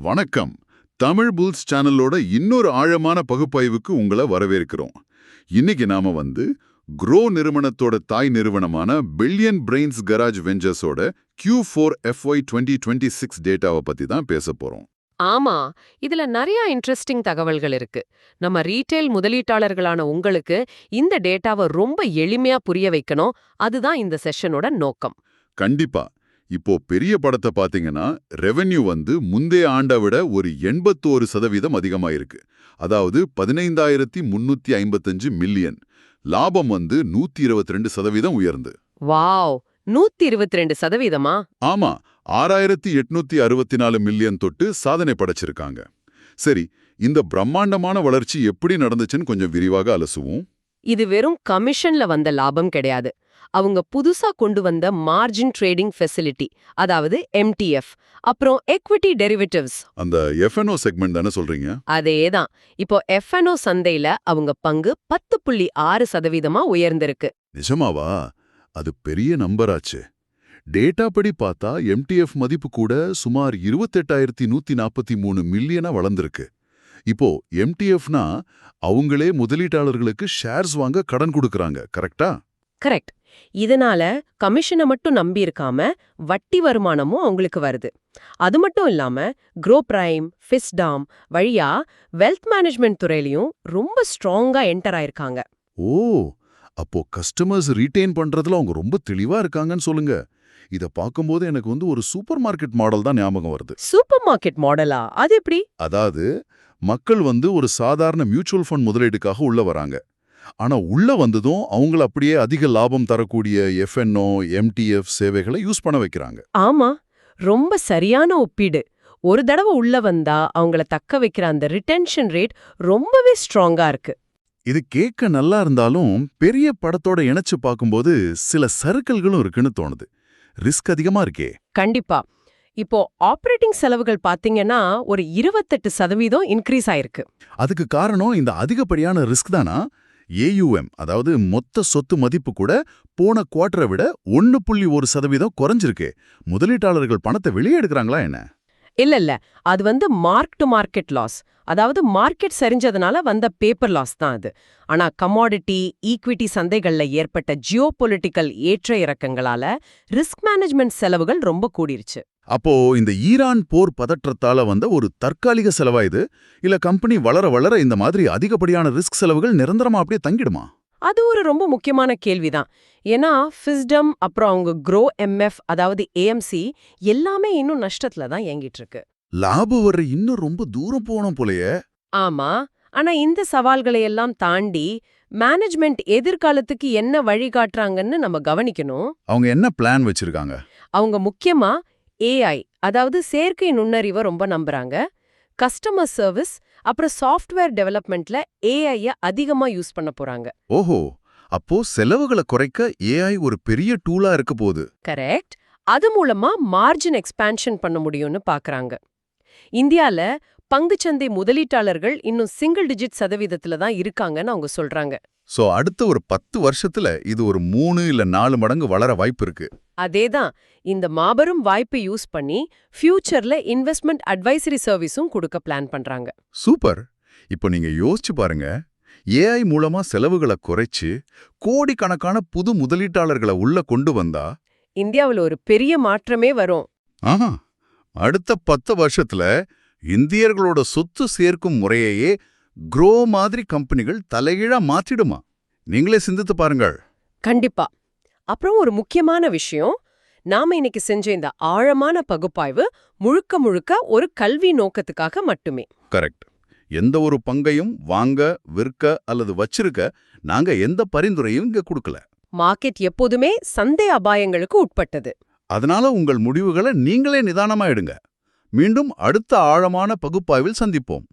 வணக்கம். தமிழ் புல்ஸ் சேனலோட இன்னொரு ஆழமான பகுப்பாய்வுக்கு உங்களை வரவேற்கிறோம். இன்னைக்கு நாம க்ரோ நிறுவனத்தோட தாய் நிறுவனமான பில்லியன் பிரெயின்ஸ் கராஜ் வெஞ்சர்ஸோட Q4 FY 2026 டேட்டாவை பத்தி தான் பேச போறோம். ஆமா, இதுல நிறைய இன்ட்ரெஸ்டிங் தகவல்கள் இருக்கு. நம்ம ரீட்டைல் முதலீட்டாளர்களான உங்களுக்கு இந்த டேட்டாவை ரொம்ப எளிமையா புரிய வைக்கணும். அதுதான் இந்த செஷனோட நோக்கம். கண்டிப்பா. இப்போ பெரிய படத்தை பாத்தீங்கன்னா ரெவென்யூ முந்தைய ஆண்டை விட ஒரு 81% அதிகமா இருக்கு. அதாவது 15,355 மில்லியன். லாபம் 122% உயர்ந்து. வாவ், 122%? ஆமா, 6,864 மில்லியன் தொட்டு சாதனை படைச்சிருக்காங்க. சரி, இந்த பிரம்மாண்டமான வளர்ச்சி எப்படி நடந்துச்சுன்னு கொஞ்சம் விரிவாக அலசுவோம். இது வெறும் கமிஷன்ல வந்த லாபம் கிடையாது. அவங்க புதுசா கொண்டு வந்த மார்ஜின் ட்ரேடிங் ஃபெசிலிட்டி, அதாவது MTF, அப்புறம் எக்விட்டி டெரிவேட்டிவ்ஸ். அந்த F&O செக்மெண்ட் தானே சொல்றீங்க? அதேதான். இப்போ F&O சந்தையில அவங்க பங்கு 10.6% உயர்ந்திருக்கு. நிஜமாவா? அது பெரிய நம்பராச்சு. டேட்டா படி பார்த்தா MTF மதிப்பு கூட சுமார் 28,143 மில்லியனா வளர்ந்திருக்கு. இப்போ MTFனா அவங்களே முதலீட்டாளர்களுக்கு ஷேர்ஸ் வாங்க கடன் கொடுக்கறாங்க, கரெக்டா? கரெக்ட். இதனால கமிஷனை மட்டும் நம்பி இருக்காம வட்டி வருமானமும் அவங்களுக்கு வருது. அது மட்டும் இல்லாம க்ரோ பிரைம், ஃபிஸ்டாம் வழியா வெல்த் மேனேஜ்மெண்ட் துறையிலையும் ரொம்ப ஸ்ட்ராங்கா என்டர் ஆயிருக்காங்க. ஓ, அப்போ கஸ்டமர்ஸ் ரீட்டைன் பண்றதுல அவங்க ரொம்ப தெளிவா இருக்காங்கன்னு சொல்லுங்க. இத பாக்கும்போது எனக்கு ஒரு சூப்பர் மார்க்கெட் மாடல் தான் ஞாபகம் வருது. சூப்பர் மார்க்கெட் மாடலா? அது எப்படி? அதாவது மக்கள் ஒரு சாதாரண மியூச்சுவல் ஃபண்ட் முதலீடுக்காக உள்ள வராங்க. ஆனா உள்ள வந்ததும் அவங்கள அப்படியே அதிக லாபம் தரக்கூடிய F&O, MTF சேவைகளை யூஸ் பண்ண வைக்கிறாங்க. ஆமா, ரொம்ப சரியான ஒப்பீடு. ஒரு தடவை உள்ள வந்தா அவங்கள தக்க வைக்கிற அந்த ரிட்டென்ஷன் ரேட் ரொம்பவே ஸ்ட்ராங்கா இருக்கு. இது கேட்க நல்லா இருந்தாலும் பெரிய படத்தோட இணைச்சு பார்க்கும்போது சில சறுக்கல்களும் இருக்குன்னு தோணுது. ரிஸ்க் அதிகமா இருக்கே. கண்டிப்பா. இப்போ ஆபரேட்டிங் செலவுகள் பாத்தீங்கன்னா ஒரு 28% இன்க்ரீஸ் ஆயிருக்கு. அதுக்கு காரணம் இந்த அதிகப்படியான ரிஸ்க் தானா? AUM, அதாவது மொத்த சொத்து மதிப்பு கூட போன குவார்ட்டரை விட 1.1% குறைஞ்சிருக்கு. முதலீட்டாளர்கள் பணத்தை வெளியே எடுக்கிறாங்களா என்ன? இல்ல, அது மார்க் டு மார்க்கெட் லாஸ். அதாவது மார்க்கெட் சரிஞ்சதுனால வந்த பேப்பர் லாஸ் தான் அது. ஆனா கமாடிட்டி, ஈக்விட்டி சந்தைகள்ல ஏற்பட்ட ஜியோபொலிட்டிக்கல் ஏற்ற இறக்கங்களால ரிஸ்க் மேனேஜ்மெண்ட் செலவுகள் ரொம்ப கூடிருச்சு. அப்போ இந்த ஈரான் போர் பதற்றத்தால வந்த ஒரு தற்காலிக செலவா இது? இல்ல கம்பெனி வளர வளர இந்த மாதிரி அதிகப்படியான ரிஸ்க் செலவுகள் நிரந்தரமா அப்படியே தங்கிடுமா? அது ஒரு ரொம்ப முக்கியமான கேள்விதான். ஏன்னா ஃபிஸ்டம் அப்புறம் அவங்க க்ரோ MF, அதாவது AMC எல்லாமே இன்னும் நஷ்டத்துல தான் இயங்கிட்டு இருக்கு. லாபம் வர்ற இன்னும் ரொம்ப தூரம் போனோம் போலயே. ஆமா, ஆனா இந்த சவால்களை எல்லாம் தாண்டி மேனேஜ்மெண்ட் எதிர்காலத்துக்கு என்ன வழிகாட்டுறாங்கன்னு நம்ம கவனிக்கணும். அவங்க என்ன பிளான் வச்சிருக்காங்க? அவங்க முக்கியமா AI, அதாவது செயற்கை நுண்ணறிவை ரொம்ப நம்புறாங்க. கஸ்டமர் சர்வீஸ் அப்புறம் சாஃப்ட்வேர் டெவலப்மெண்ட்ல AI அதிகமா யூஸ் பண்ண போறாங்க. ஓஹோ, அப்போ செலவுகளை குறைக்க AI ஒரு பெரிய டூலா இருக்க போகுது. கரெக்ட். அது மூலமா மார்ஜின் எக்ஸ்பான்ஷன் பண்ண முடியும்னு பாக்குறாங்க. இந்தியால பங்குச்சந்தை முதலீட்டாளர்கள் இன்னும் சிங்கிள் டிஜிட் சதவீதத்துல தான் இருக்காங்கன்னு அவங்க சொல்றாங்க. சோ அடுத்த ஒரு 10 வருஷத்துல இது ஒரு 3 இல்ல 4 மடங்கு வளர வாய்ப்பு இருக்கு. அதேதான். இந்த மாபெரும் வாய்ப்பை யூஸ் பண்ணி ஃபியூச்சர்ல இன்வெஸ்ட்மெண்ட் அட்வைசரி சர்வீஸும் கொடுக்க பிளான் பண்றாங்க. சூப்பர். இப்போ நீங்க யோசிச்சு பாருங்க, AI மூலமா செலவுகளை குறைச்சு கோடிக்கணக்கான புது முதலீட்டாளர்களை உள்ள கொண்டு வந்தா இந்தியாவுல ஒரு பெரிய மாற்றமே வரும். ஆஹா, அடுத்த 10 வருஷத்துல இந்தியர்களோட சொத்து சேர்க்கும் முறையையே க்ரோ மாதிரி கம்பெனிகள் தலைகீழா மாத்திடுமா? நீங்களே சிந்தித்து பாருங்கள். கண்டிப்பா. அப்புறம் ஒரு முக்கியமான விஷயம், நாம இன்னைக்கு செஞ்ச இந்த ஆழமான பகுப்பாய்வு முழுக்க முழுக்க ஒரு கல்வி நோக்கத்துக்காக மட்டுமே. கரெக்ட். எந்த ஒரு பங்கையும் வாங்க, விற்க அல்லது வச்சிருக்க நாங்க எந்த பரிந்துரையும் இங்க கொடுக்கல. மார்க்கெட் எப்போதுமே சந்தை அபாயங்களுக்கு உட்பட்டது. அதனால உங்கள் முடிவுகளை நீங்களே நிதானமா எடுங்க. மீண்டும் அடுத்த ஆழமான பகுப்பாய்வில் சந்திப்போம்.